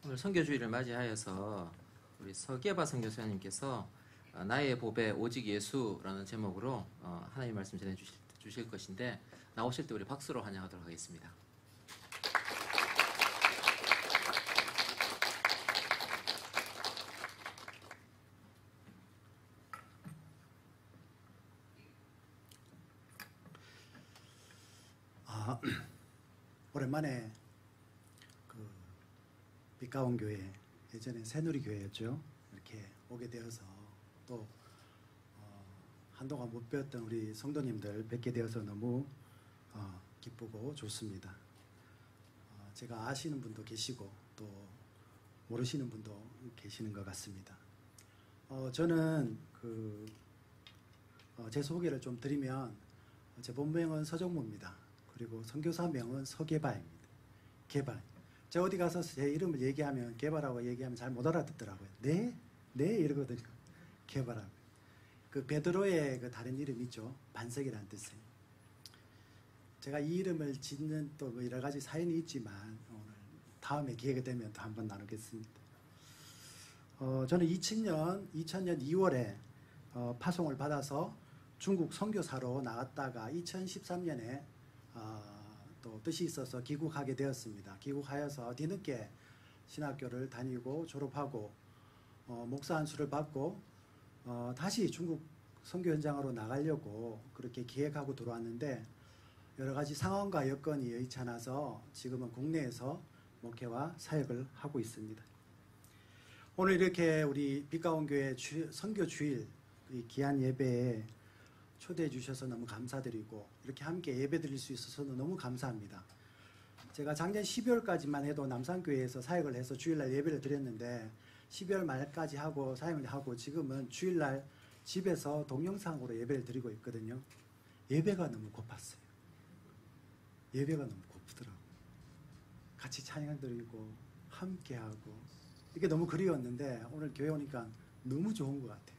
오늘 선교주일을 맞이하여서 우리 서계바 선교사님께서 나의 보배 오직 예수라는 제목으로 하나님 말씀 전해 주실 것인데, 나오실 때 우리 박수로 환영하도록 하겠습니다. 오랜만에 빛가온 교회, 예전에 새누리 교회였죠. 이렇게 오게 되어서 또 한동안 못 뵀던 우리 성도님들 뵙게 되어서 너무 기쁘고 좋습니다. 제가 아시는 분도 계시고 또 모르시는 분도 계시는 것 같습니다. 저는 제 소개를 좀 드리면, 제 본명은 서정무입니다. 그리고 선교사명은 서계바입니다. 계바. 제가 어디 가서 제 이름을 얘기하면, 계바라고 얘기하면 잘 못 알아듣더라고요. 네? 이러거든요. 계바라고. 베드로의 다른 이름 있죠. 반석이라는 뜻이에요. 제가 이 이름을 짓는 또 여러 가지 사연이 있지만, 오늘 다음에 기회가 되면 또 한번 나누겠습니다. 저는 2000년 2월에 파송을 받아서 중국 선교사로 나갔다가 2013년에 또 뜻이 있어서 귀국하게 되었습니다. 귀국하여서 뒤늦게 신학교를 다니고 졸업하고 목사 안수를 받고 다시 중국 선교 현장으로 나가려고 그렇게 기획하고 들어왔는데, 여러 가지 상황과 여건이 여의치 않아서 지금은 국내에서 목회와 사역을 하고 있습니다. 오늘 이렇게 우리 빛가온 교회 선교 주일 귀한 예배에 초대해 주셔서 너무 감사드리고, 이렇게 함께 예배 드릴 수 있어서 너무 감사합니다. 제가 작년 12월까지만 해도 남산교회에서 사역을 해서 주일날 예배를 드렸는데, 12월 말까지 하고 사역을 하고 지금은 주일날 집에서 동영상으로 예배를 드리고 있거든요. 예배가 너무 고팠어요. 예배가 너무 고프더라고요. 같이 찬양 드리고 함께하고 이게 너무 그리웠는데, 오늘 교회 오니까 너무 좋은 것 같아요.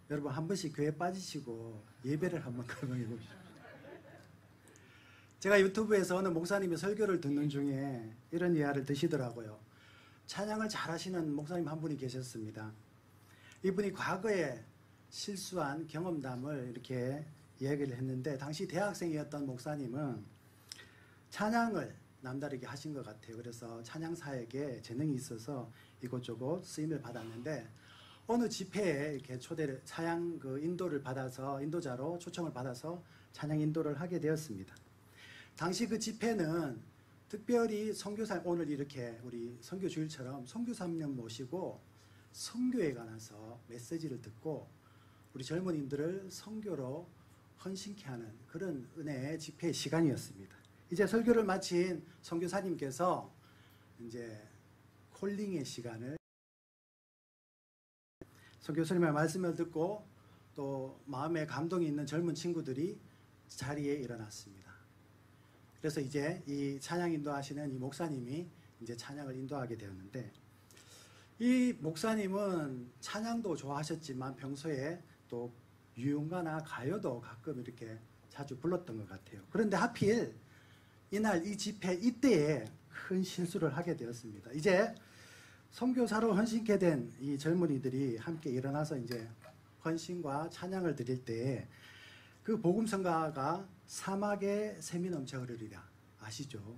여러분 한 번씩 교회 빠지시고 예배를 한번 갈망해 보십시오. 제가 유튜브에서 어느 목사님의 설교를 듣는 중에 이런 이야기를 드시더라고요. 찬양을 잘하시는 목사님 한 분이 계셨습니다. 이분이 과거에 실수한 경험담을 이렇게 이야기를 했는데, 당시 대학생이었던 목사님은 찬양을 남다르게 하신 것 같아요. 그래서 찬양 사역에 재능이 있어서 이곳저곳 쓰임을 받았는데, 어느 집회에 이렇게 초대를, 찬양 인도를 받아서, 인도자로 초청을 받아서 찬양 인도를 하게 되었습니다. 당시 그 집회는 특별히 선교사, 오늘 이렇게 우리 선교주일처럼 선교사 한 명 모시고 선교에 관해서 메시지를 듣고 우리 젊은이들을 선교로 헌신케 하는 그런 은혜의 집회의 시간이었습니다. 이제 설교를 마친 선교사님께서 이제 콜링의 시간을, 선교사님의 말씀을 듣고 또 마음에 감동이 있는 젊은 친구들이 자리에 일어났습니다. 그래서 이제 이 찬양 인도하시는 이 목사님이 이제 찬양을 인도하게 되었는데, 이 목사님은 찬양도 좋아하셨지만 평소에 또 유흥가나 가요도 가끔 이렇게 자주 불렀던 것 같아요. 그런데 하필 이날 이 집회 이때에 큰 실수를 하게 되었습니다. 이제 선교사로 헌신케 된 이 젊은이들이 함께 일어나서 이제 헌신과 찬양을 드릴 때, 그 복음성가가 사막에 샘이 넘쳐 흐르리라, 아시죠?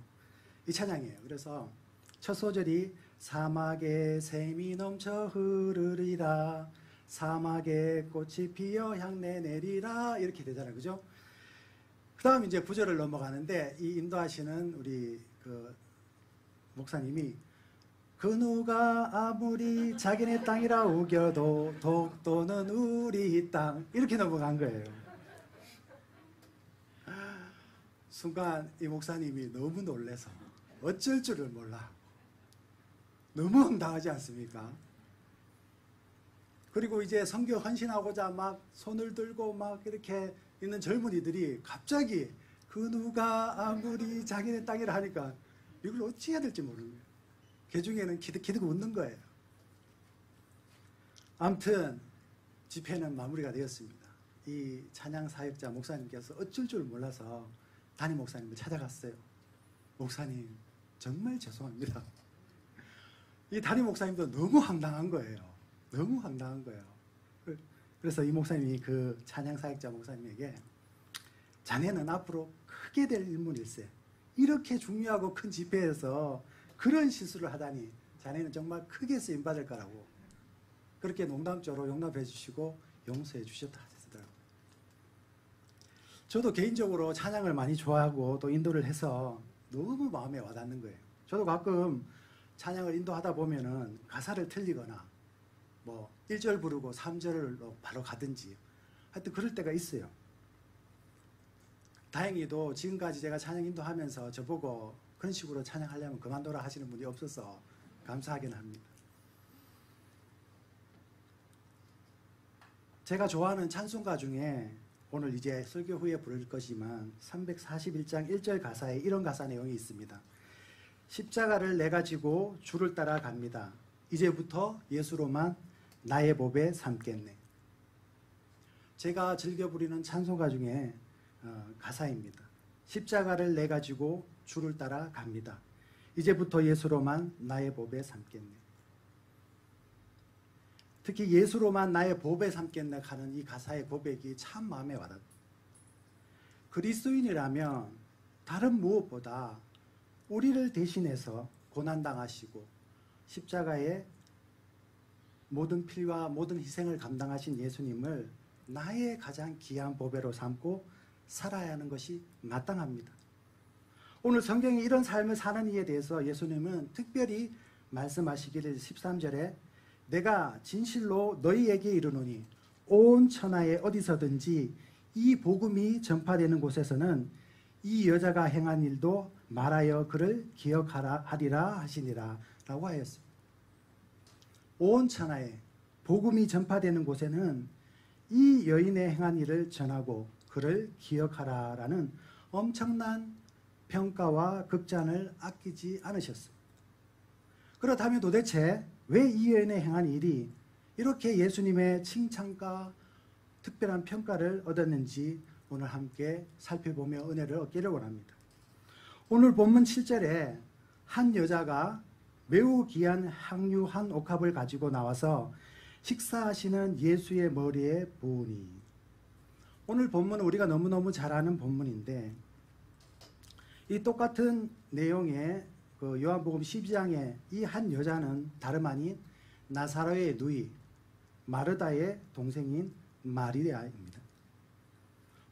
이 찬양이에요. 그래서 첫 소절이 사막에 샘이 넘쳐 흐르리라, 사막에 꽃이 피어 향내 내리라, 이렇게 되잖아요. 그죠? 그 다음 이제 구절을 넘어가는데, 이 인도하시는 우리 목사님이 그 누가 아무리 자기네 땅이라 우겨도 독도는 우리 땅, 이렇게 넘어간 거예요. 순간 이 목사님이 너무 놀라서 어쩔 줄을 몰라. 너무 황당하지 않습니까? 그리고 이제 선교 헌신하고자 막 손을 들고 막 이렇게 있는 젊은이들이 갑자기 그 누가 아무리 자기네 땅이라 하니까 이걸 어찌 해야 될지 모르는 거예요. 그 중에는 기득기득 웃는 거예요. 아무튼 집회는 마무리가 되었습니다. 이 찬양 사역자 목사님께서 어쩔 줄 몰라서 담임 목사님을 찾아갔어요. 목사님, 정말 죄송합니다. 이 담임 목사님도 너무 황당한 거예요. 너무 황당한 거예요. 그래서 이 목사님이 그 찬양 사역자 목사님에게 자네는 앞으로 크게 될 일문일세. 이렇게 중요하고 큰 집회에서 그런 실수를 하다니 자네는 정말 크게 쓰임받을 거라고 그렇게 농담적으로 용납해 주시고 용서해 주셨다 하시더라고요. 저도 개인적으로 찬양을 많이 좋아하고 또 인도를 해서 너무 마음에 와닿는 거예요. 저도 가끔 찬양을 인도하다 보면은 가사를 틀리거나 뭐 1절 부르고 3절로 바로 가든지 하여튼 그럴 때가 있어요. 다행히도 지금까지 제가 찬양 인도하면서 저보고 그런 식으로 찬양하려면 그만둬라 하시는 분이 없어서 감사하긴 합니다. 제가 좋아하는 찬송가 중에 오늘 이제 설교 후에 부를 것이지만 341장 1절 가사에 이런 가사 내용이 있습니다. 십자가를 내가 지고 주를 따라 갑니다. 이제부터 예수로만 나의 법에 삼겠네. 제가 즐겨 부르는 찬송가 중에 가사입니다. 십자가를 내가 지고 주를 따라 갑니다. 이제부터 예수로만 나의 법에 삼겠네. 특히 예수로만 나의 법에 삼겠네 하는 이 가사의 고백이 참 마음에 와닿아요. 그리스도인이라면 다른 무엇보다 우리를 대신해서 고난당하시고 십자가의 모든 필과 모든 희생을 감당하신 예수님을 나의 가장 귀한 보배로 삼고 살아야 하는 것이 마땅합니다. 오늘 성경이 이런 삶을 사는 이에 대해서 예수님은 특별히 말씀하시기를 13절에 내가 진실로 너희에게 이르노니 온 천하에 어디서든지 이 복음이 전파되는 곳에서는 이 여자가 행한 일도 말하여 그를 기억하리라 하시니라 라고 하였습니다. 온 천하에 복음이 전파되는 곳에는 이 여인의 행한 일을 전하고 그를 기억하라라는 엄청난 평가와 극찬을 아끼지 않으셨습니다. 그렇다면 도대체 왜 이 여인의 행한 일이 이렇게 예수님의 칭찬과 특별한 평가를 얻었는지 오늘 함께 살펴보며 은혜를 얻기를 원합니다. 오늘 본문 7절에 한 여자가 매우 귀한 향유 한 옥합을 가지고 나와서 식사하시는 예수의 머리에 부으니. 오늘 본문은 우리가 너무너무 잘 아는 본문인데 이 똑같은 내용의 그 요한복음 12장에 이 한 여자는 다름 아닌 나사로의 누이 마르다의 동생인 마리아입니다.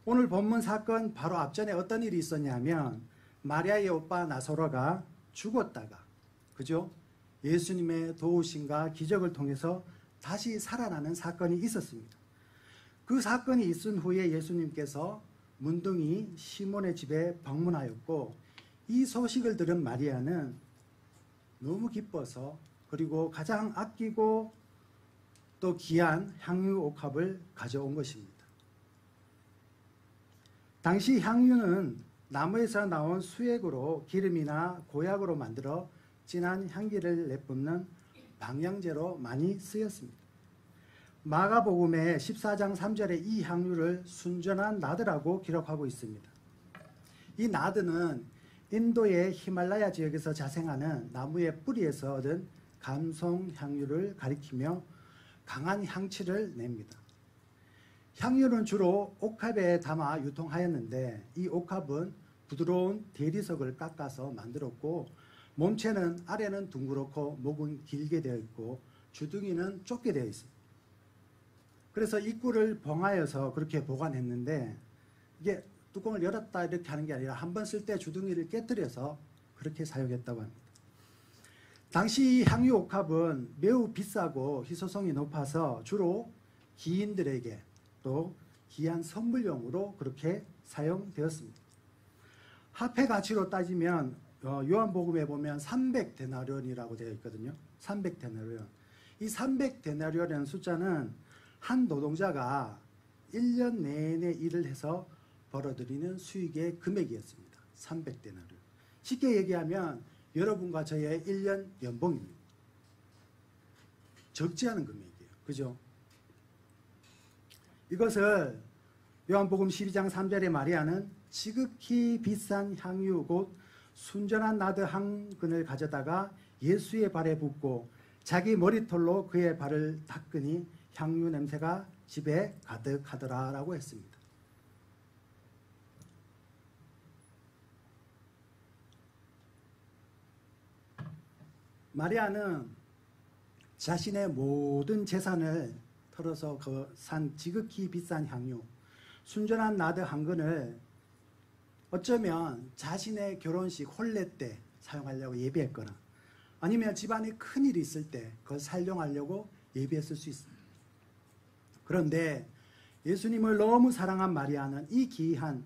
오늘 본문 사건 바로 앞전에 어떤 일이 있었냐면 마리아의 오빠 나사로가 죽었다가 그죠? 예수님의 도우심과 기적을 통해서 다시 살아나는 사건이 있었습니다. 그 사건이 있은 후에 예수님께서 문둥이 시몬의 집에 방문하였고 이 소식을 들은 마리아는 너무 기뻐서 그리고 가장 아끼고 또 귀한 향유 옥합을 가져온 것입니다. 당시 향유는 나무에서 나온 수액으로 기름이나 고약으로 만들어 진한 향기를 내뿜는 방향제로 많이 쓰였습니다. 마가복음의 14장 3절에 이 향유를 순전한 나드라고 기록하고 있습니다. 이 나드는 인도의 히말라야 지역에서 자생하는 나무의 뿌리에서 얻은 감송 향유를 가리키며 강한 향취를 냅니다. 향유는 주로 옥합에 담아 유통하였는데 이 옥합은 부드러운 대리석을 깎아서 만들었고 몸체는 아래는 둥그렇고 목은 길게 되어 있고 주둥이는 좁게 되어 있습니다. 그래서 입구를 봉하여서 그렇게 보관했는데 이게 뚜껑을 열었다 이렇게 하는 게 아니라 한 번 쓸 때 주둥이를 깨뜨려서 그렇게 사용했다고 합니다. 당시 향유 옥합은 매우 비싸고 희소성이 높아서 주로 기인들에게 또 귀한 선물용으로 그렇게 사용되었습니다. 화폐 가치로 따지면 요한복음에 보면 300데나리온이라고 되어 있거든요. 300데나리온. 이 300데나리온이라는 숫자는 한 노동자가 1년 내내 일을 해서 벌어들이는 수익의 금액이었습니다. 300데나리온. 쉽게 얘기하면 여러분과 저의 1년 연봉입니다. 적지 않은 금액이에요. 그죠? 이것을 요한복음 12장 3절에 마리아는 지극히 비싼 향유 곧 순전한 나드 한 근을 가져다가 예수의 발에 붓고 자기 머리털로 그의 발을 닦으니 향유 냄새가 집에 가득하더라라고 했습니다. 마리아는 자신의 모든 재산을 털어서 산 지극히 비싼 향유, 순전한 나드 한 근을 어쩌면 자신의 결혼식 혼례 때 사용하려고 예비했거나 아니면 집안에 큰일이 있을 때 그걸 사용하려고 예비했을 수 있습니다. 그런데 예수님을 너무 사랑한 마리아는 이 귀한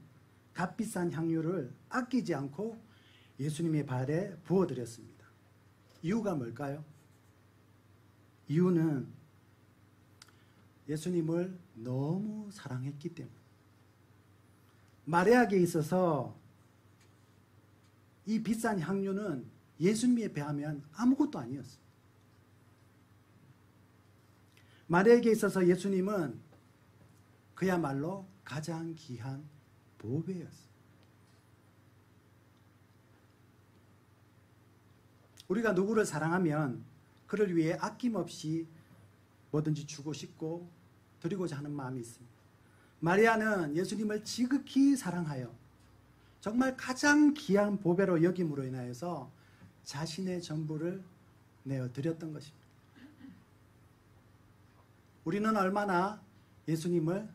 값비싼 향유를 아끼지 않고 예수님의 발에 부어드렸습니다. 이유가 뭘까요? 이유는 예수님을 너무 사랑했기 때문에. 마리아에게 있어서 이 비싼 향유는 예수님에 비하면 아무것도 아니었어요. 마리아에게 있어서 예수님은 그야말로 가장 귀한 보배였어요. 우리가 누구를 사랑하면 그를 위해 아낌없이 뭐든지 주고 싶고 드리고자 하는 마음이 있습니다. 마리아는 예수님을 지극히 사랑하여 정말 가장 귀한 보배로 여김으로 인하여서 자신의 전부를 내어드렸던 것입니다. 우리는 얼마나 예수님을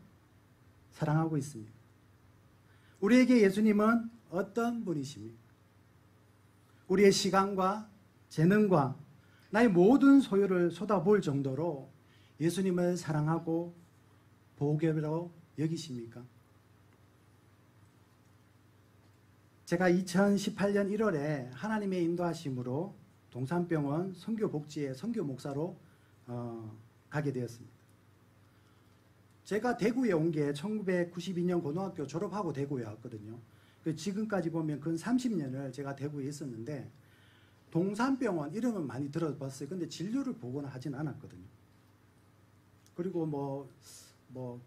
사랑하고 있습니까? 우리에게 예수님은 어떤 분이십니까? 우리의 시간과 재능과 나의 모든 소유를 쏟아부을 정도로 예수님을 사랑하고 보배로 여기십니까? 제가 2018년 1월에 하나님의 인도하심으로 동산병원 선교복지의 선교목사로 가게 되었습니다. 제가 대구에 온 게 1992년 고등학교 졸업하고 대구에 왔거든요. 지금까지 보면 근 30년을 제가 대구에 있었는데 동산병원 이름은 많이 들어봤어요. 근데 진료를 보거나 하진 않았거든요. 그리고 뭐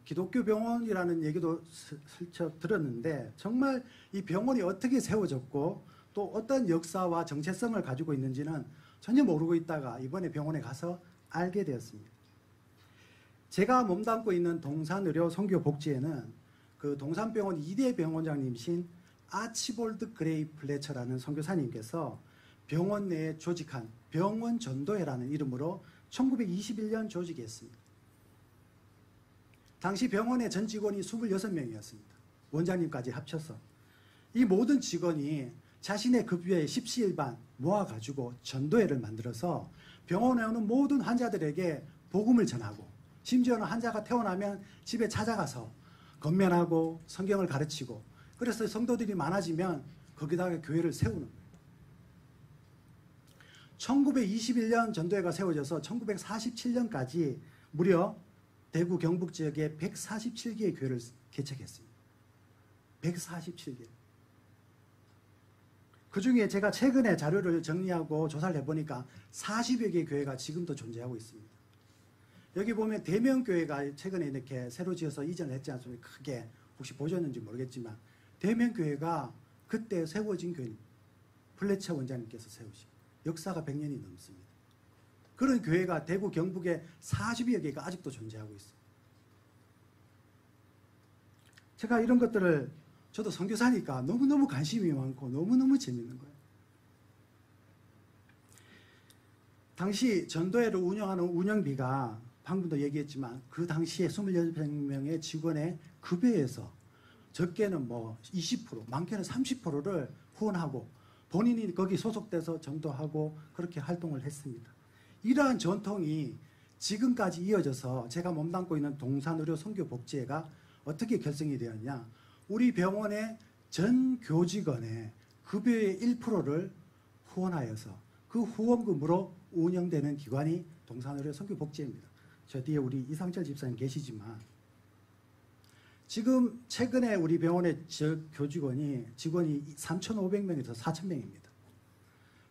기독교 병원이라는 얘기도 슬쩍 들었는데 정말 이 병원이 어떻게 세워졌고 또 어떤 역사와 정체성을 가지고 있는지는 전혀 모르고 있다가 이번에 병원에 가서 알게 되었습니다. 제가 몸담고 있는 동산의료 선교복지에는 그 동산병원 2대 병원장님이신 아치볼드 그레이 플래처라는 선교사님께서 병원 내에 조직한 병원 전도회라는 이름으로 1921년 조직했습니다. 당시 병원의 전 직원이 26명이었습니다. 원장님까지 합쳐서. 이 모든 직원이 자신의 급여의 십시일반 모아가지고 전도회를 만들어서 병원에 오는 모든 환자들에게 복음을 전하고 심지어는 환자가 퇴원하면 집에 찾아가서 건면하고 성경을 가르치고 그래서 성도들이 많아지면 거기다가 교회를 세우는 거예요. 1921년 전도회가 세워져서 1947년까지 무려 대구 경북 지역에 147개의 교회를 개척했습니다. 147개. 그 중에 제가 최근에 자료를 정리하고 조사를 해보니까 40여 개의 교회가 지금도 존재하고 있습니다. 여기 보면 대명교회가 최근에 이렇게 새로 지어서 이전을 했지 않습니까? 크게 혹시 보셨는지 모르겠지만 대명교회가 그때 세워진 교회입니다. 플래처 원장님께서 세우신 역사가 100년이 넘습니다. 그런 교회가 대구 경북에 40여 개가 아직도 존재하고 있어요. 제가 이런 것들을 저도 선교사니까 너무너무 관심이 많고 너무너무 재밌는 거예요. 당시 전도회를 운영하는 운영비가 방금도 얘기했지만 그 당시에 28명의 직원의 급여에서 적게는 20%, 많게는 30%를 후원하고 본인이 거기 소속돼서 전도하고 그렇게 활동을 했습니다. 이러한 전통이 지금까지 이어져서 제가 몸담고 있는 동산의료 선교복지회가 어떻게 결성이 되었냐. 우리 병원의 전 교직원의 급여의 1%를 후원하여서 그 후원금으로 운영되는 기관이 동산의료 선교복지회입니다. 저 뒤에 우리 이상철 집사님 계시지만 지금 최근에 우리 병원의 직원이 3,500명에서 4,000명입니다.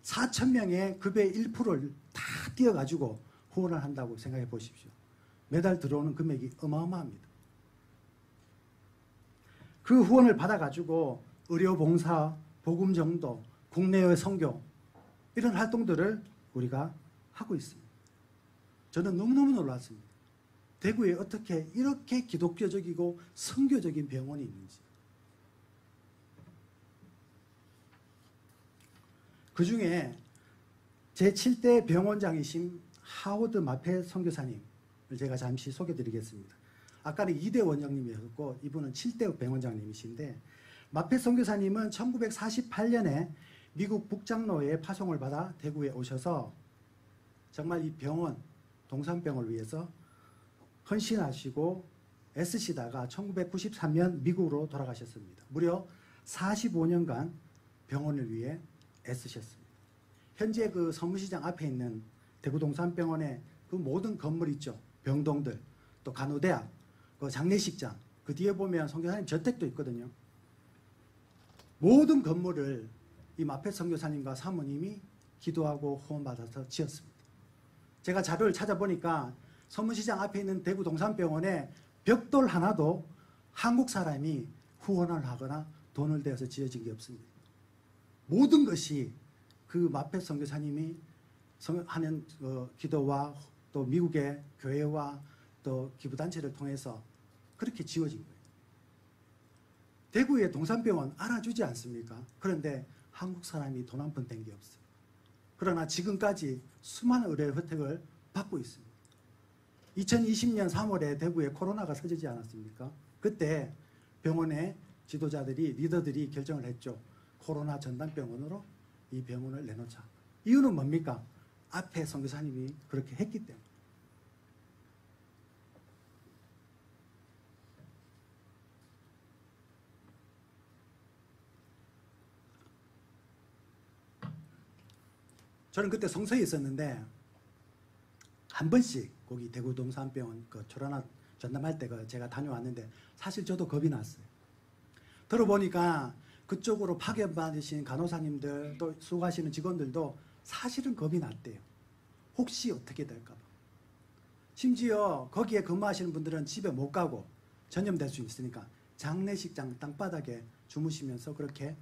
4,000명의 급여의 1%를 다 띄어가지고 후원을 한다고 생각해 보십시오. 매달 들어오는 금액이 어마어마합니다. 그 후원을 받아가지고 의료봉사, 복음정도, 국내의 선교 이런 활동들을 우리가 하고 있습니다. 저는 너무너무 놀랐습니다. 대구에 어떻게 이렇게 기독교적이고 선교적인 병원이 있는지. 그 중에 제7대 병원장이신 하워드 마페 선교사님을 제가 잠시 소개드리겠습니다. 아까는 2대 원장님이셨고 이분은 7대 병원장님이신데, 마페 선교사님은 1948년에 미국 북장로의 파송을 받아 대구에 오셔서 정말 이 병원, 동산병을 위해서 헌신하시고 애쓰시다가 1993년 미국으로 돌아가셨습니다. 무려 45년간 병원을 위해 애쓰셨습니다. 현재 그 서문시장 앞에 있는 대구 동산병원의 그 모든 건물 있죠. 병동들, 또 간호대학, 그 장례식장, 그 뒤에 보면 선교사님 저택도 있거든요. 모든 건물을 이 마페 선교사님과 사모님이 기도하고 후원받아서 지었습니다. 제가 자료를 찾아보니까 서문시장 앞에 있는 대구 동산병원에 벽돌 하나도 한국 사람이 후원을 하거나 돈을 대서 지어진 게 없습니다. 모든 것이 그 마페 선교사님이 하는 기도와 또 미국의 교회와 또 기부단체를 통해서 그렇게 지어진 거예요. 대구의 동산병원 알아주지 않습니까? 그런데 한국 사람이 돈 한 푼 댄 게 없어요. 그러나 지금까지 수많은 의료 혜택을 받고 있습니다. 2020년 3월에 대구에 코로나가 터지지 않았습니까? 그때 병원의 지도자들이, 리더들이 결정을 했죠. 코로나 전담병원으로 이 병원을 내놓자. 이유는 뭡니까? 앞에 선교사님이 그렇게 했기 때문에. 저는 그때 성서에 있었는데 한 번씩 거기 대구 동산병원 그 코로나 전담할 때 제가 다녀왔는데 사실 저도 겁이 났어요. 들어보니까 그쪽으로 파견받으신 간호사님들 또 수고하시는 직원들도 사실은 겁이 났대요. 혹시 어떻게 될까 봐. 심지어 거기에 근무하시는 분들은 집에 못 가고 전염될 수 있으니까 장례식장 땅바닥에 주무시면서 그렇게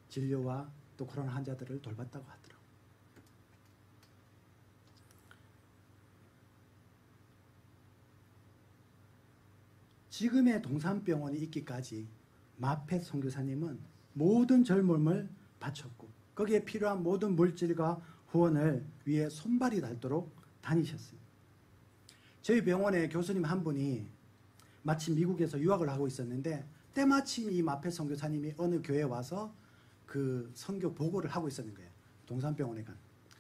진료와 또 코로나 환자들을 돌봤다고 하더라고요. 지금의 동산병원이 있기까지 마페 선교사님은 모든 젊음을 바쳤고 거기에 필요한 모든 물질과 후원을 위해 손발이 닳도록 다니셨습니다. 저희 병원에 교수님 한 분이 마침 미국에서 유학을 하고 있었는데 때마침 이 마페 선교사님이 어느 교회에 와서 그 선교 보고를 하고 있었는 거예요. 동산병원에 간.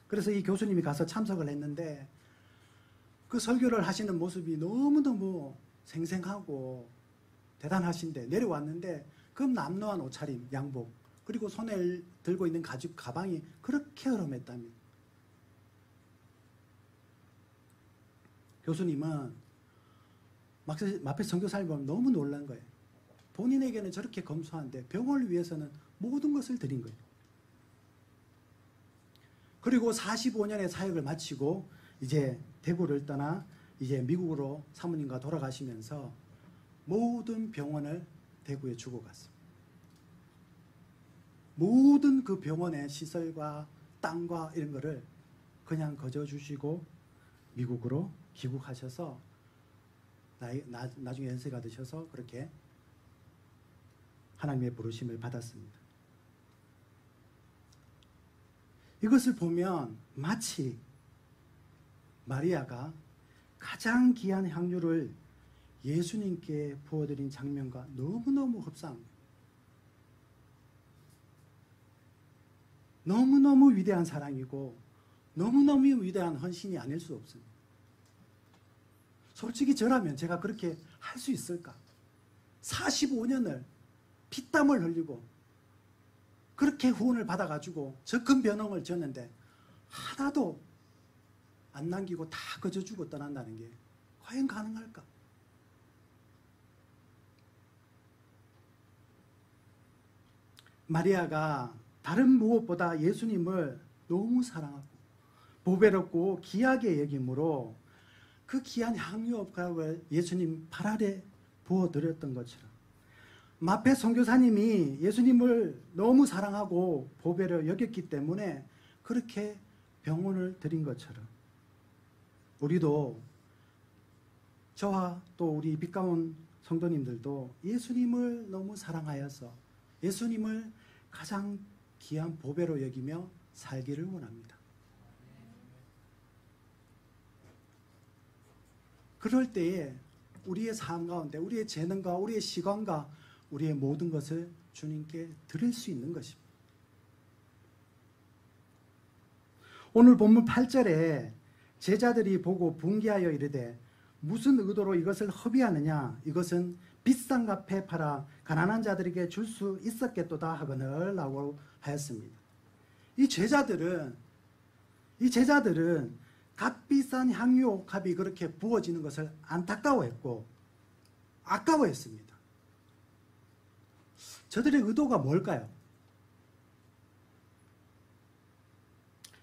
그래서 이 교수님이 가서 참석을 했는데 그 설교를 하시는 모습이 너무너무 생생하고 대단하신데 내려왔는데 그 남루한 옷차림, 양복, 그리고 손에 들고 있는 가방이 그렇게 흐름했답니다. 교수님은 마페 선교사를 보면 너무 놀란 거예요. 본인에게는 저렇게 검소한데 병원을 위해서는 모든 것을 드린 거예요. 그리고 45년의 사역을 마치고 이제 대구를 떠나 이제 미국으로 사모님과 돌아가시면서 모든 병원을 대구에 주고 갔습니다. 모든 그 병원의 시설과 땅과 이런 거를 그냥 거저 주시고 미국으로 귀국하셔서 나중에 연세가 드셔서 그렇게 하나님의 부르심을 받았습니다. 이것을 보면 마치 마리아가 가장 귀한 향유를 예수님께 부어드린 장면과 너무너무 흡사합니다. 너무너무 위대한 사랑이고 너무너무 위대한 헌신이 아닐 수 없습니다. 솔직히 저라면 제가 그렇게 할 수 있을까? 45년을 피땀을 흘리고 그렇게 후원을 받아가지고 저 큰 병원을 졌는데 하나도 안 남기고 다 거저주고 떠난다는 게 과연 가능할까? 마리아가 다른 무엇보다 예수님을 너무 사랑하고 보배롭고 귀하게 여김으로 그 귀한 향유업값을 예수님 발 아래 부어드렸던 것처럼 마페 선교사님이 예수님을 너무 사랑하고 보배를 여겼기 때문에 그렇게 병원을 드린 것처럼 우리도 저와 또 우리 빛가운 성도님들도 예수님을 너무 사랑하여서 예수님을 가장 귀한 보배로 여기며 살기를 원합니다. 그럴 때에 우리의 삶 가운데 우리의 재능과 우리의 시간과 우리의 모든 것을 주님께 드릴 수 있는 것입니다. 오늘 본문 8절에 제자들이 보고 분개하여 이르되 무슨 의도로 이것을 허비하느냐, 이것은 비싼 값에 팔아 가난한 자들에게 줄 수 있었겠도다 하거늘 라고 하였습니다. 이 제자들은 값비싼 향유 옥합이 그렇게 부어지는 것을 안타까워했고 아까워했습니다. 저들의 의도가 뭘까요?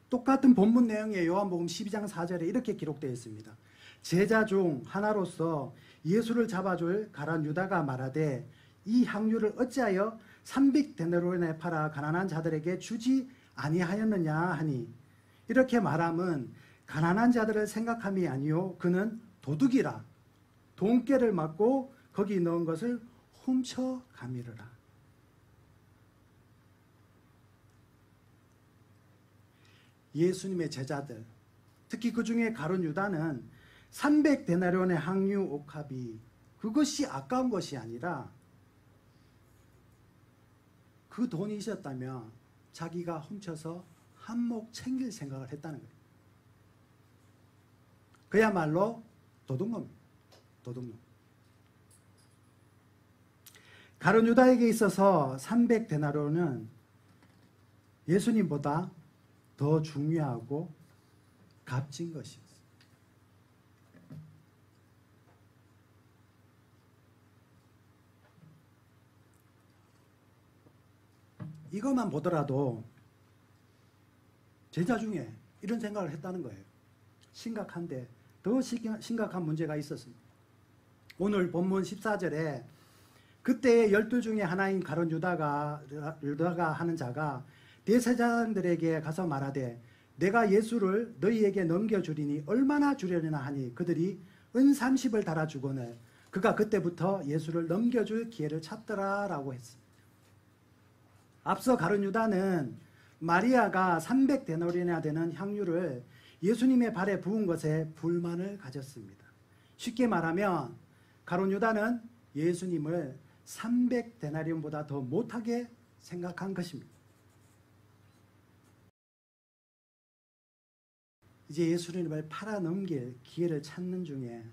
똑같은 본문 내용의 요한복음 12장 4절에 이렇게 기록되어 있습니다. 제자 중 하나로서 예수를 잡아줄 가룟 유다가 말하되 이 향유를 어찌하여 300데나리온에 팔아 가난한 자들에게 주지 아니하였느냐 하니, 이렇게 말함은 가난한 자들을 생각함이 아니요 그는 도둑이라 돈깨를 맞고 거기 넣은 것을 훔쳐가미르라. 예수님의 제자들, 특히 그 중에 가룟 유다는 300데나리온의 향유 옥합이 그것이 아까운 것이 아니라 그 돈이 있었다면 자기가 훔쳐서 한몫 챙길 생각을 했다는 거예요. 그야말로 도둑놈. 가룟 유다에게 있어서 300데나리온은 예수님보다 더 중요하고 값진 것이었어요. 이것만 보더라도 제자 중에 이런 생각을 했다는 거예요. 심각한데 더 심각한 문제가 있었습니다. 오늘 본문 14절에 그때의 12 중에 하나인 가룟 유다가 하는 자가 대제사장들에게 가서 말하되 내가 예수를 너희에게 넘겨주리니 얼마나 주려느냐 하니 그들이 은 30을 달아주거늘 그가 그때부터 예수를 넘겨줄 기회를 찾더라 라고 했습니다. 앞서 가룟 유다는 마리아가 300데나리온이나 되는 향유를 예수님의 발에 부은 것에 불만을 가졌습니다. 쉽게 말하면 가룟 유다는 예수님을 300데나리온보다 더 못하게 생각한 것입니다. 이제 예수님을 팔아넘길 기회를 찾는 중에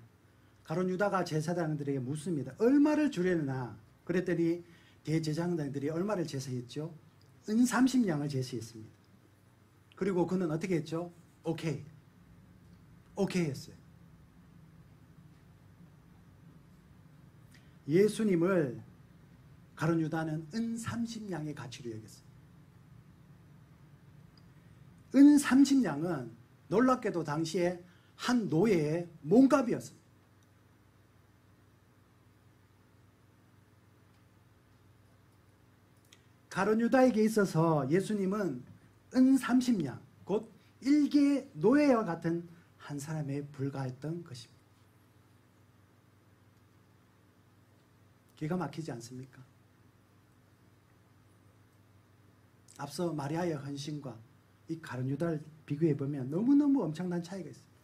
가룟 유다가 제사장들에게 묻습니다. 얼마를 주려느냐? 그랬더니 대제사장들이 얼마를 제시했죠? 은 30냥을 제시했습니다. 그리고 그는 어떻게 했죠? 오케이 했어요. 예수님을 가룟 유다는 은 30냥의 가치로 여겼어요. 은 30냥은 놀랍게도 당시에 한 노예의 몸값이었습니다. 가룟 유다에게 있어서 예수님은 은 30냥, 곧 일개의 노예와 같은 한 사람에 불과했던 것입니다. 기가 막히지 않습니까? 앞서 마리아의 헌신과 이 가룟 유다를 비교해 보면 너무너무 엄청난 차이가 있습니다.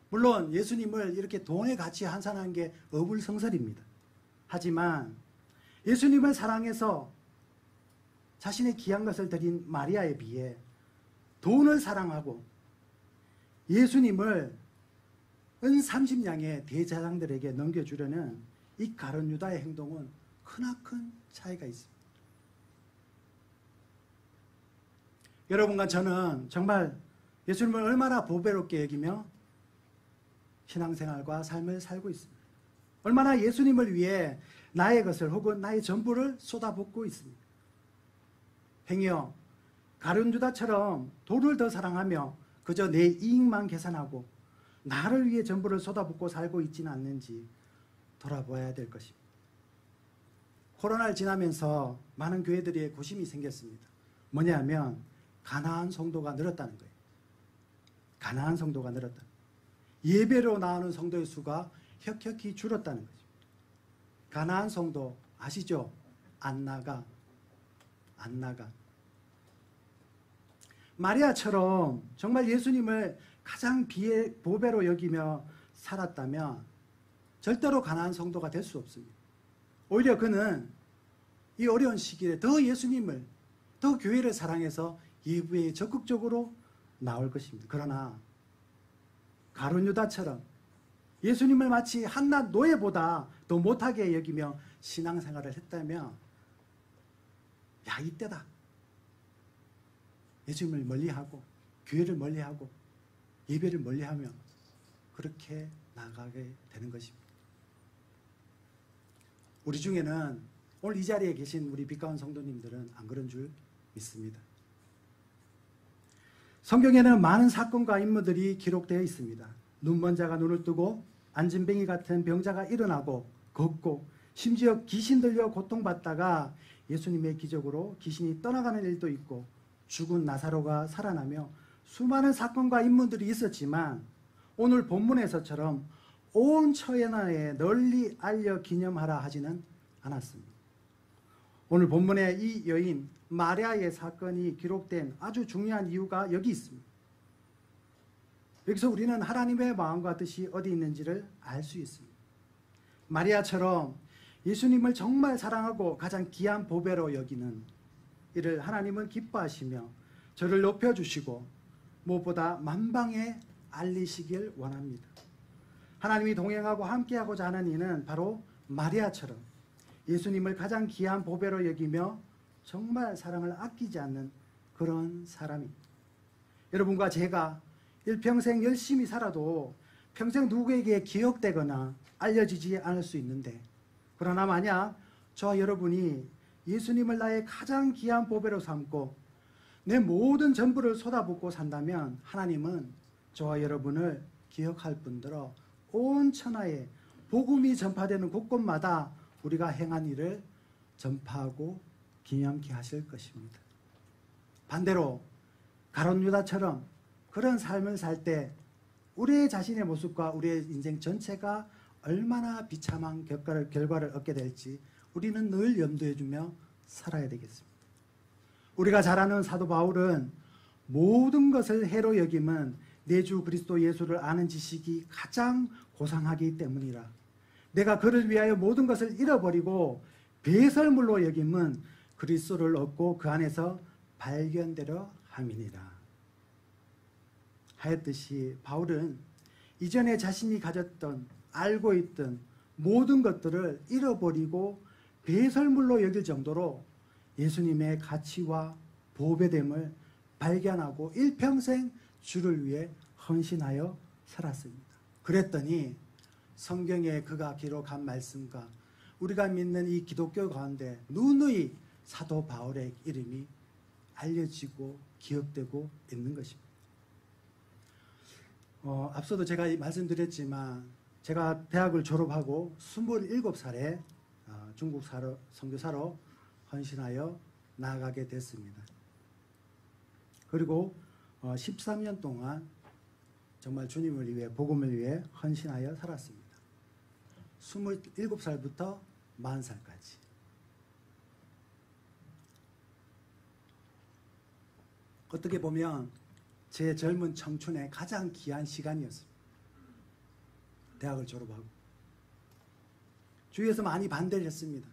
물론 예수님을 이렇게 돈의 가치에 환산한 게 어불성설입니다. 하지만 예수님을 사랑해서 자신의 귀한 것을 드린 마리아에 비해 돈을 사랑하고 예수님을 은 30냥의 대제사장들에게 넘겨주려는 이 가룟 유다의 행동은 크나큰 차이가 있습니다. 여러분과 저는 정말 예수님을 얼마나 보배롭게 여기며 신앙생활과 삶을 살고 있습니다. 얼마나 예수님을 위해 나의 것을 혹은 나의 전부를 쏟아붓고 있습니다. 행여 가룟 유다처럼 돈을 더 사랑하며 그저 내 이익만 계산하고 나를 위해 전부를 쏟아붓고 살고 있지는 않는지 돌아보아야 될 것입니다. 코로나를 지나면서 많은 교회들이 고심이 생겼습니다. 뭐냐면 가나안 성도가 늘었다는 거예요. 가나안 성도가 늘었다. 예배로 나오는 성도의 수가 혁혁히 줄었다는 거죠. 가나안 성도 아시죠? 안 나가. 마리아처럼 정말 예수님을 가장 보배로 여기며 살았다면 절대로 가나안 성도가 될 수 없습니다. 오히려 그는 이 어려운 시기에 더 예수님을, 더 교회를 사랑해서 예배에 적극적으로 나올 것입니다. 그러나 가룟 유다처럼 예수님을 마치 한낱 노예보다 더 못하게 여기며 신앙생활을 했다면 야, 이때다. 예수님을 멀리하고 교회를 멀리하고 예배를 멀리하며 그렇게 나가게 되는 것입니다. 우리 중에는 오늘 이 자리에 계신 우리 빛가운 성도님들은 안 그런 줄 믿습니다. 성경에는 많은 사건과 인물들이 기록되어 있습니다. 눈먼 자가 눈을 뜨고 안진뱅이 같은 병자가 일어나고 걷고 심지어 귀신 들려 고통받다가 예수님의 기적으로 귀신이 떠나가는 일도 있고 죽은 나사로가 살아나며 수많은 사건과 인물들이 있었지만 오늘 본문에서처럼 온 천하에 널리 알려 기념하라 하지는 않았습니다. 오늘 본문에 이 여인 마리아의 사건이 기록된 아주 중요한 이유가 여기 있습니다. 여기서 우리는 하나님의 마음과 뜻이 어디 있는지를 알 수 있습니다. 마리아처럼 예수님을 정말 사랑하고 가장 귀한 보배로 여기는 이를 하나님은 기뻐하시며 저를 높여주시고 무엇보다 만방에 알리시길 원합니다. 하나님이 동행하고 함께하고자 하는 이는 바로 마리아처럼 예수님을 가장 귀한 보배로 여기며 정말 사랑을 아끼지 않는 그런 사람입니다. 여러분과 제가 일평생 열심히 살아도 평생 누구에게 기억되거나 알려지지 않을 수 있는데 그러나 만약 저와 여러분이 예수님을 나의 가장 귀한 보배로 삼고 내 모든 전부를 쏟아붓고 산다면 하나님은 저와 여러분을 기억할 뿐더러 온 천하에 복음이 전파되는 곳곳마다 우리가 행한 일을 전파하고 기념케 하실 것입니다. 반대로 가룟 유다처럼 그런 삶을 살 때 우리의 자신의 모습과 우리의 인생 전체가 얼마나 비참한 결과를 얻게 될지 우리는 늘 염두에 두며 살아야 되겠습니다. 우리가 잘 아는 사도 바울은 모든 것을 해로 여김은 내 주 그리스도 예수를 아는 지식이 가장 고상하기 때문이라. 내가 그를 위하여 모든 것을 잃어버리고 배설물로 여김은 그리스도를 얻고 그 안에서 발견되려 함이니라. 하였듯이 바울은 이전에 자신이 가졌던 알고 있던 모든 것들을 잃어버리고 배설물로 여길 정도로 예수님의 가치와 보배됨을 발견하고 일평생 주를 위해 헌신하여 살았습니다. 그랬더니 성경에 그가 기록한 말씀과 우리가 믿는 이 기독교 가운데 누누이 사도 바울의 이름이 알려지고 기억되고 있는 것입니다. 앞서도 제가 말씀드렸지만 제가 대학을 졸업하고 27살에 중국 선교사로 헌신하여 나아가게 됐습니다. 그리고 13년 동안 정말 주님을 위해 복음을 위해 헌신하여 살았습니다. 27살부터 40살까지. 어떻게 보면 제 젊은 청춘의 가장 귀한 시간이었습니다. 대학을 졸업하고 주위에서 많이 반대를 했습니다.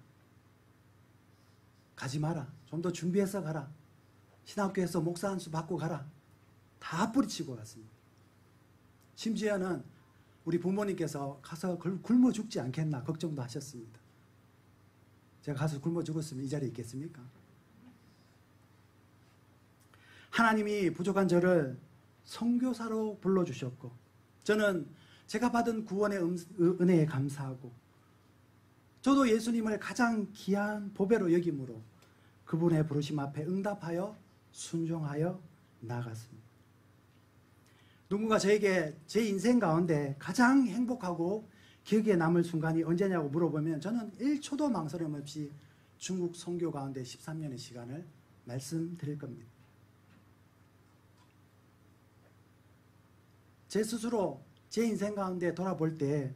가지 마라. 좀 더 준비해서 가라. 신학교에서 목사 한 수 받고 가라. 다 뿌리치고 갔습니다. 심지어는 우리 부모님께서 가서 굶어 죽지 않겠나 걱정도 하셨습니다. 제가 가서 굶어 죽었으면 이 자리에 있겠습니까? 하나님이 부족한 저를 선교사로 불러주셨고 저는 제가 받은 구원의 은혜에 감사하고 저도 예수님을 가장 귀한 보배로 여김으로 그분의 부르심 앞에 응답하여 순종하여 나아갔습니다. 누군가 저에게 제 인생 가운데 가장 행복하고 기억에 남을 순간이 언제냐고 물어보면 저는 1초도 망설임 없이 중국 선교 가운데 13년의 시간을 말씀드릴 겁니다. 제 스스로 제 인생 가운데 돌아볼 때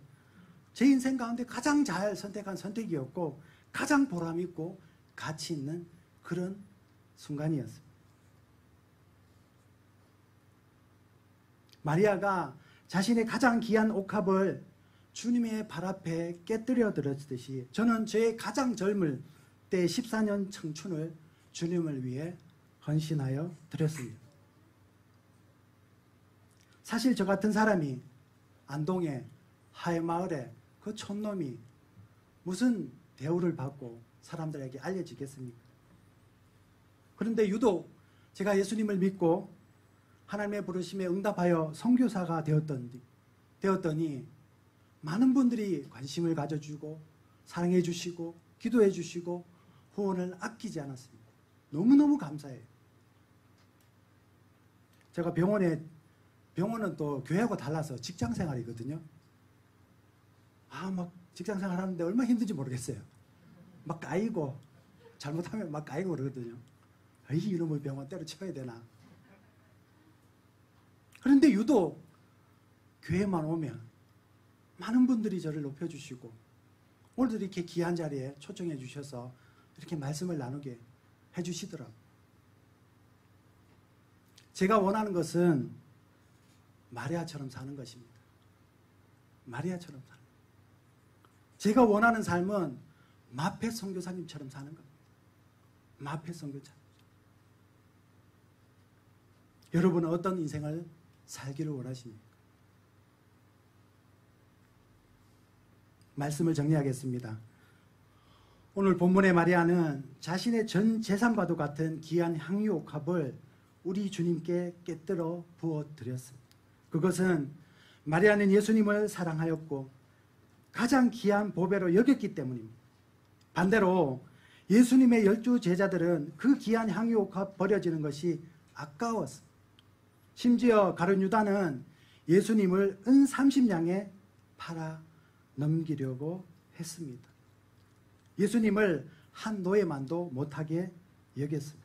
제 인생 가운데 가장 잘 선택한 선택이었고 가장 보람 있고 가치 있는 그런 순간이었습니다. 마리아가 자신의 가장 귀한 옥합을 주님의 발 앞에 깨뜨려 드렸듯이 저는 저의 가장 젊을 때 14년 청춘을 주님을 위해 헌신하여 드렸습니다. 사실 저 같은 사람이 안동의 하회마을에 그 촌놈이 무슨 대우를 받고 사람들에게 알려지겠습니까? 그런데 유독 제가 예수님을 믿고 하나님의 부르심에 응답하여 선교사가 되었더니 많은 분들이 관심을 가져주고 사랑해 주시고 기도해 주시고 후원을 아끼지 않았습니다. 너무너무 감사해요. 제가 병원은 또 교회하고 달라서 직장생활이거든요. 막 직장생활 하는데 얼마나 힘든지 모르겠어요. 막 까이고 잘못하면 막 까이고 그러거든요. 이놈의 병원 때려쳐야 되나. 그런데 유독 교회만 오면 많은 분들이 저를 높여주시고 오늘도 이렇게 귀한 자리에 초청해 주셔서 이렇게 말씀을 나누게 해주시더라고요. 제가 원하는 것은 마리아처럼 사는 것입니다. 마리아처럼 사는 것. 제가 원하는 삶은 마페 선교사님처럼 사는 겁니다. 마페 선교사님. 여러분은 어떤 인생을 살기를 원하십니까? 말씀을 정리하겠습니다. 오늘 본문의 마리아는 자신의 전 재산과도 같은 귀한 향유 옥합을 우리 주님께 깨뜨려 부어드렸습니다. 그것은 마리아는 예수님을 사랑하였고 가장 귀한 보배로 여겼기 때문입니다. 반대로 예수님의 12 제자들은 그 귀한 향유 옥합 버려지는 것이 아까웠습니다. 심지어 가룟 유다는 예수님을 은 30냥에 팔아 넘기려고 했습니다. 예수님을 한 노예만도 못하게 여겼습니다.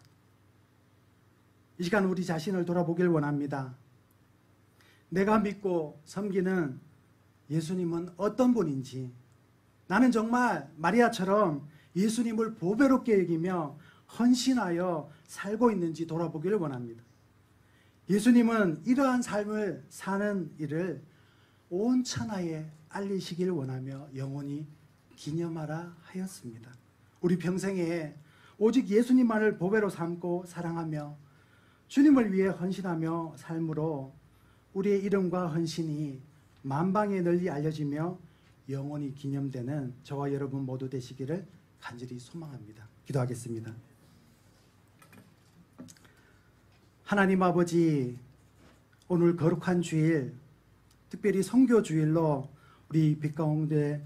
이 시간 우리 자신을 돌아보길 원합니다. 내가 믿고 섬기는 예수님은 어떤 분인지, 나는 정말 마리아처럼 예수님을 보배롭게 여기며 헌신하여 살고 있는지 돌아보기를 원합니다. 예수님은 이러한 삶을 사는 일을 온 천하에 알리시길 원하며 영원히 기념하라 하였습니다. 우리 평생에 오직 예수님만을 보배로 삼고 사랑하며 주님을 위해 헌신하며 삶으로 우리의 이름과 헌신이 만방에 널리 알려지며 영원히 기념되는 저와 여러분 모두 되시기를 간절히 소망합니다. 기도하겠습니다. 하나님 아버지, 오늘 거룩한 주일, 특별히 선교 주일로 우리 빛가운데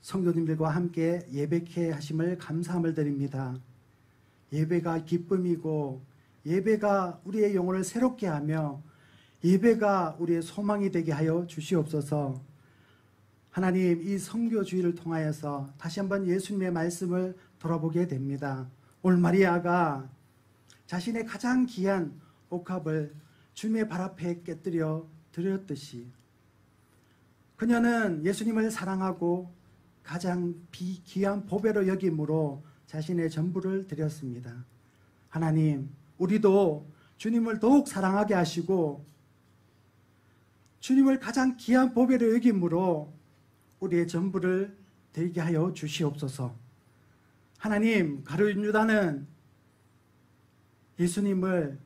성도님들과 함께 예배케 하심을 감사함을 드립니다. 예배가 기쁨이고 예배가 우리의 영혼을 새롭게 하며 예배가 우리의 소망이 되게 하여 주시옵소서. 하나님, 이 선교 주일을 통하여서 다시 한번 예수님의 말씀을 돌아보게 됩니다. 오늘 마리아가 자신의 가장 귀한 옥합을 주님의 발 앞에 깨뜨려 드렸듯이 그녀는 예수님을 사랑하고 가장 귀한 보배로 여김으로 자신의 전부를 드렸습니다. 하나님, 우리도 주님을 더욱 사랑하게 하시고 주님을 가장 귀한 보배로 여김으로 우리의 전부를 드리게 하여 주시옵소서. 하나님, 가룟 유다는 예수님을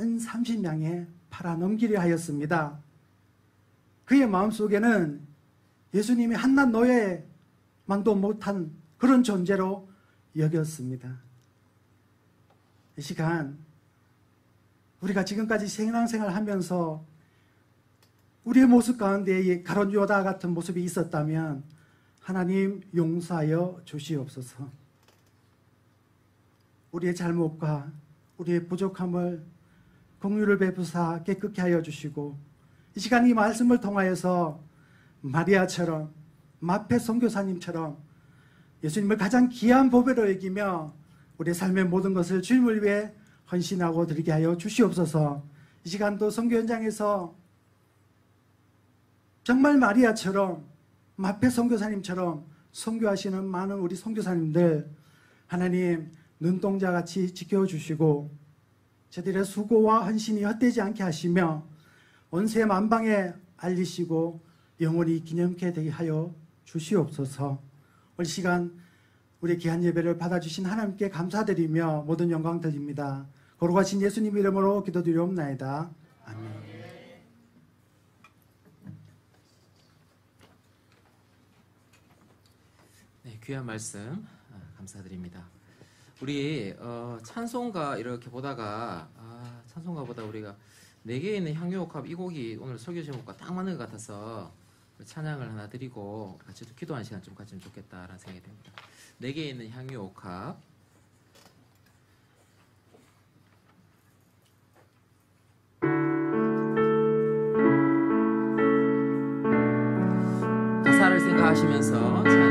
은 30냥에 팔아 넘기려 하였습니다. 그의 마음속에는 예수님이 한낱 노예만도 못한 그런 존재로 여겼습니다. 이 시간 우리가 지금까지 신앙생활을 하면서 우리의 모습 가운데 가룟 유다 같은 모습이 있었다면 하나님 용서하여 주시옵소서. 우리의 잘못과 우리의 부족함을 긍휼을 베푸사 깨끗게 하여 주시고 이 시간 이 말씀을 통하여서 마리아처럼 마페 선교사님처럼 예수님을 가장 귀한 보배로 여기며 우리의 삶의 모든 것을 주님을 위해 헌신하고 드리게 하여 주시옵소서. 이 시간도 선교 현장에서 정말 마리아처럼 마페 선교사님처럼 선교하시는 많은 우리 선교사님들 하나님 눈동자같이 지켜주시고 저들의 수고와 헌신이 헛되지 않게 하시며 온세 만방에 알리시고 영원히 기념케 되게 하여 주시옵소서. 오늘 시간 우리 귀한 예배를 받아주신 하나님께 감사드리며 모든 영광 드립니다. 거룩하신 예수님 이름으로 기도드리옵나이다. 아멘. 네, 귀한 말씀 감사드립니다. 우리 찬송가 이렇게 보다가 찬송가보다 우리가 네 개에 있는 향유옥합 이 곡이 오늘 설교 제목과 딱 맞는 것 같아서 찬양을 하나 드리고 같이 또 기도하는 시간 좀 가지면 좋겠다라는 생각이 듭니다. 네 개에 있는 향유옥합. 가사를 생각하시면서